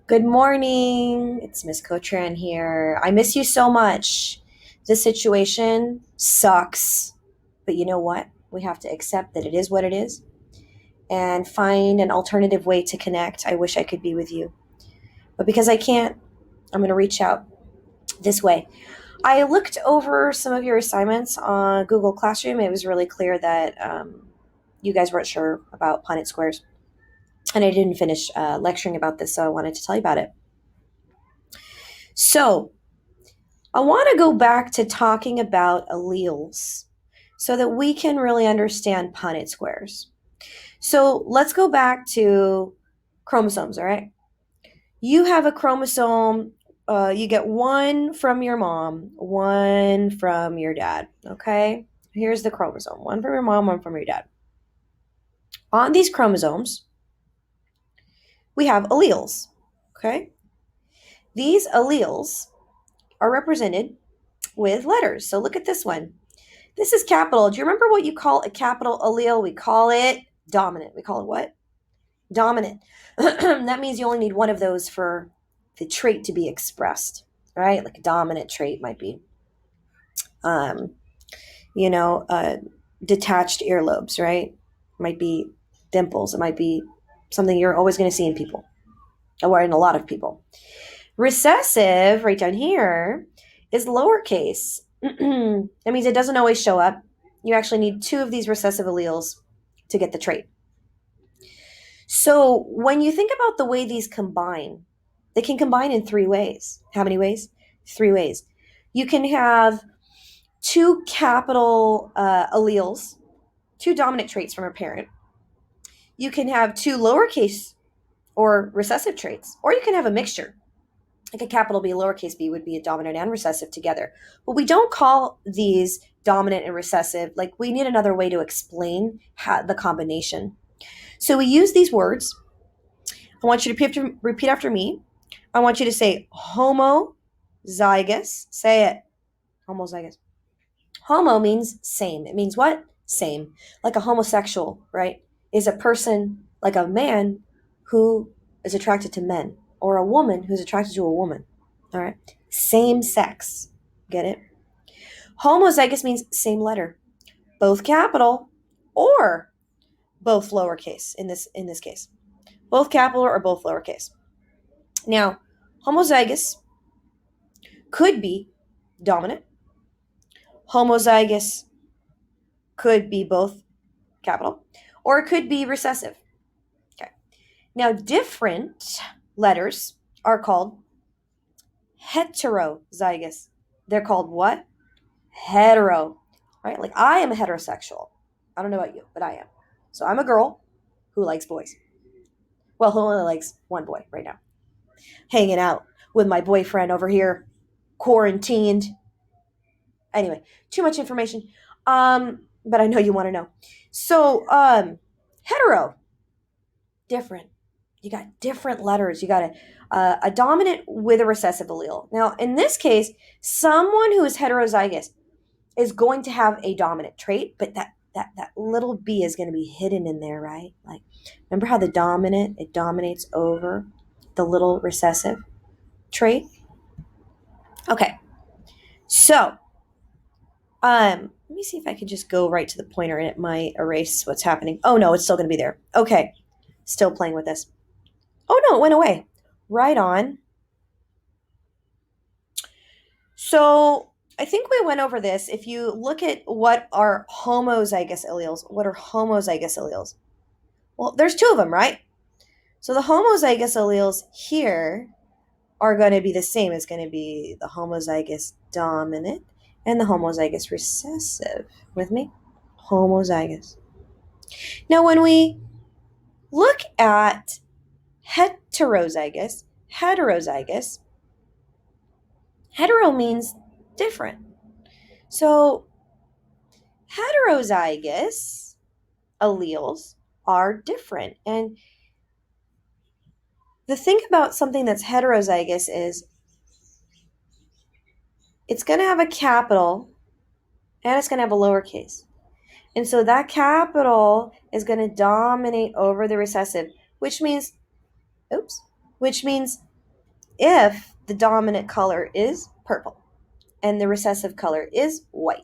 Good morning. It's Miss Cotran here. I miss you so much. This situation sucks. But you know what? We have to accept that it is what it is and find an alternative way to connect. I wish I could be with you. But because I can't, I'm going to reach out this way. I looked over some of your assignments on Google Classroom. It was really clear that you guys weren't sure about Punnett Squares. And I didn't finish lecturing about this, so I wanted to tell you about it. So, I want to go back to talking about alleles so that we can really understand Punnett squares. So let's go back to chromosomes, all right? You have a chromosome, you get one from your mom, one from your dad, okay? Here's the chromosome, one from your mom, one from your dad. On these chromosomes, we have alleles, okay? These alleles are represented with letters. So look at this one. This is capital. Do you remember what you call a capital allele? We call it dominant. We call it what? Dominant. That means you only need one of those for the trait to be expressed, right? Like a dominant trait might be, um, you know, detached earlobes, right? It might be dimples. It might be something you're always going to see in people, or in a lot of people. Recessive, right down here, is lowercase. That means it doesn't always show up. You actually need two of these recessive alleles to get the trait. So when you think about the way these combine, they can combine in three ways. How many ways? Three ways. You can have two capital alleles, two dominant traits from a parent. You can have two lowercase or recessive traits, or you can have a mixture. Like a capital B, lowercase b would be a dominant and recessive together. But we don't call these dominant and recessive. Like we need another way to explain the combination. So we use these words. I want you to repeat after me. I want you to say homozygous. Say it. Homozygous. Homo means same. It means what? Same. Like a homosexual, right? Is a person like a man who is attracted to men, or a woman who's attracted to a woman. All right. Same sex. Get it? Homozygous means same letter, both capital or both lowercase in this case. Both capital or both lowercase. Now, homozygous could be dominant. Homozygous could be both capital, or it could be recessive. Okay. Now, different letters are called heterozygous. They're called what? Hetero. Right? Like I am a heterosexual. I don't know about you, but I am. So I'm a girl who likes boys. Well, who only likes one boy right now. Hanging out with my boyfriend over here, quarantined. Anyway, too much information. But I know you want to know. So, hetero, different. You got different letters. You got a dominant with a recessive allele. Now, in this case, someone who is heterozygous is going to have a dominant trait, but that little b is going to be hidden in there, right? Like, remember how the dominant, it dominates over the little recessive trait? Okay. So, let me see if I can just go right to the pointer and it might erase what's happening. Oh no, it's still going to be there. Okay. Still playing with this. Oh no, it went away. Right on. So I think we went over this. If you look at what are homozygous alleles, what are homozygous alleles? Well, there's two of them, right? So the homozygous alleles here are going to be the same. It's going to be the homozygous dominant and the homozygous recessive. With me? Homozygous. Now, when we look at heterozygous, hetero means different. So heterozygous alleles are different. And the thing about something that's heterozygous is it's going to have a capital and it's going to have a lowercase. And so that capital is going to dominate over the recessive, which means if the dominant color is purple and the recessive color is white.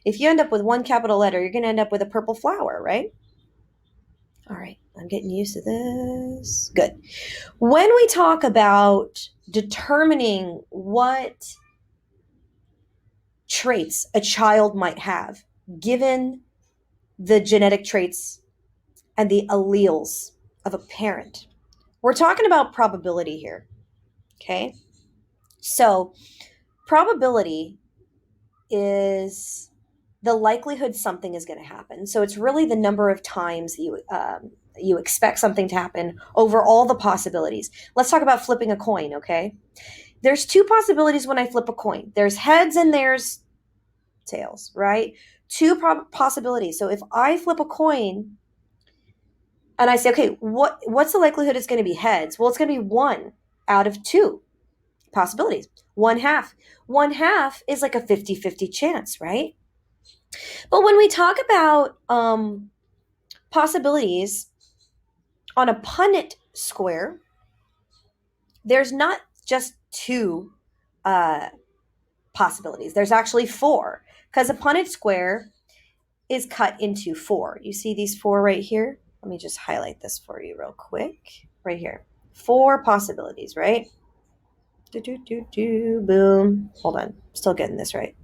If you end up with one capital letter, you're going to end up with a purple flower, right? All right, I'm getting used to this. Good. When we talk about determining what traits a child might have, given the genetic traits and the alleles of a parent, we're talking about probability here. Okay? So, probability is the likelihood something is going to happen. So it's really the number of times you expect something to happen over all the possibilities. Let's talk about flipping a coin, okay? There's two possibilities when I flip a coin. There's heads and there's tails, right? Two possibilities. So if I flip a coin and I say, okay, what's the likelihood it's going to be heads? Well, it's going to be 1 out of 2 possibilities. 1/2. 1/2 is like a 50-50 chance, right? But when we talk about possibilities on a Punnett square, there's not just 2 possibilities. There's actually 4, because a Punnett square is cut into 4. You see these 4 right here? Let me just highlight this for you real quick. Right here. 4 possibilities, right? Boom. Hold on. Still getting this right.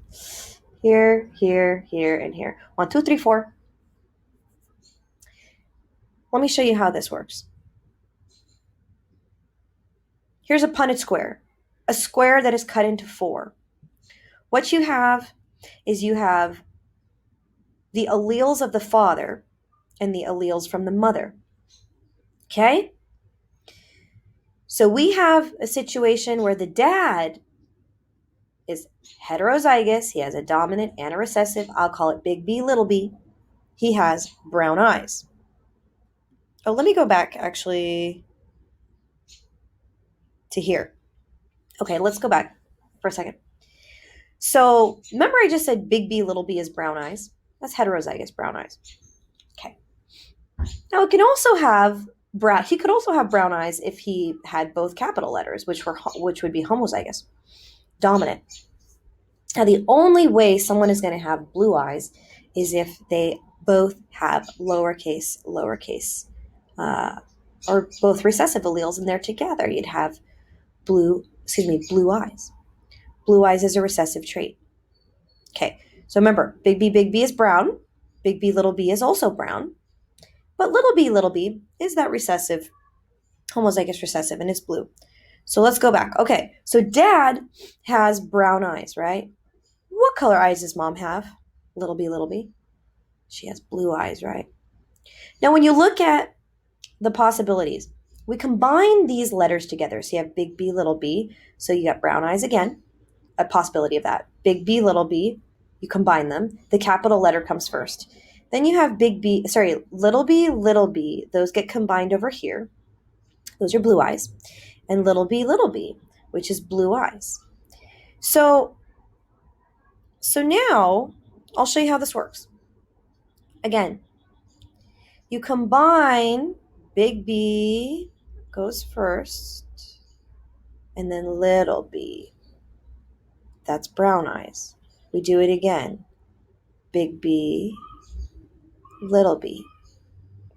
Here, here, here, and here. 1, 2, 3, 4. Let me show you how this works. Here's a Punnett square, a square that is cut into 4. What you have is you have the alleles of the father and the alleles from the mother. Okay? So we have a situation where the dad is heterozygous. He has a dominant and a recessive. I'll call it big B, little b. He has brown eyes. Oh, let me go back actually to here. Okay, let's go back for a second. So remember I just said big B, little b is brown eyes. That's heterozygous brown eyes. Okay. Now it can also have brown. He could also have brown eyes if he had both capital letters, which would be homozygous, dominant. Now the only way someone is going to have blue eyes is if they both have lowercase, or both recessive alleles, and they're together. You'd have blue eyes. Blue eyes is a recessive trait. Okay, so remember, big B is brown. Big B, little b is also brown. But little b is that recessive, homozygous recessive, and it's blue. So let's go back. Okay, so dad has brown eyes, right? What color eyes does mom have? Little b. She has blue eyes, right? Now, when you look at the possibilities, we combine these letters together. So you have big B, little b. So you got brown eyes again, a possibility of that. Big B, little b, you combine them. The capital letter comes first. Then you have little b. Those get combined over here. Those are blue eyes. And little b, which is blue eyes. So now I'll show you how this works. Again, you combine big B goes first, and then little b. That's brown eyes. We do it again. Big B, little b.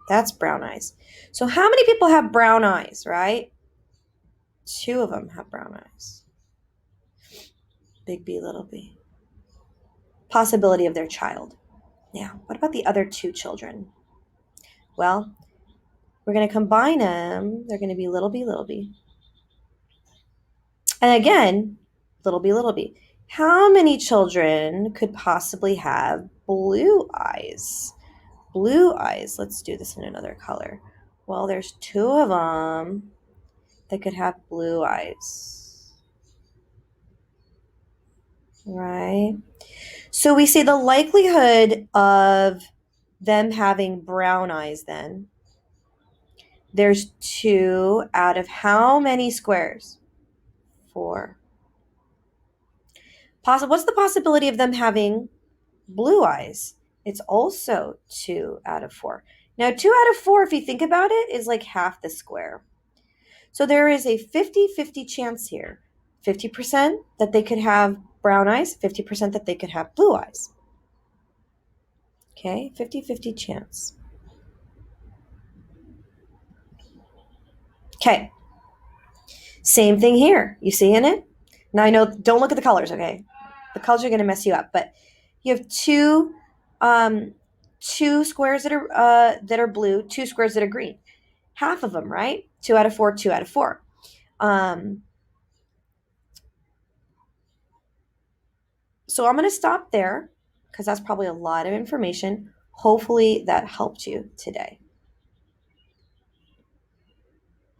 That's brown eyes. So how many people have brown eyes, right? 2 of them have brown eyes. Big B, little b. Possibility of their child. Now, what about the other 2 children? Well, we're going to combine them. They're going to be little b. And again, little b. How many children could possibly have blue eyes? Blue eyes. Let's do this in another color. Well, there's 2 of them that could have blue eyes. Right? So we see the likelihood of them having brown eyes then. There's 2 out of how many squares? 4. What's the possibility of them having blue eyes? It's also 2 out of 4. Now, 2 out of 4, if you think about it, is like half the square. So there is a 50-50 chance here. 50% that they could have brown eyes, 50% that they could have blue eyes. Okay, 50-50 chance. Okay, same thing here. You seeing it? Now I know, don't look at the colors, okay? The colors are going to mess you up, but you have two squares that are blue, two squares that are green. Half of them, right? 2 out of 4, 2 out of 4. So I'm going to stop there because that's probably a lot of information. Hopefully that helped you today.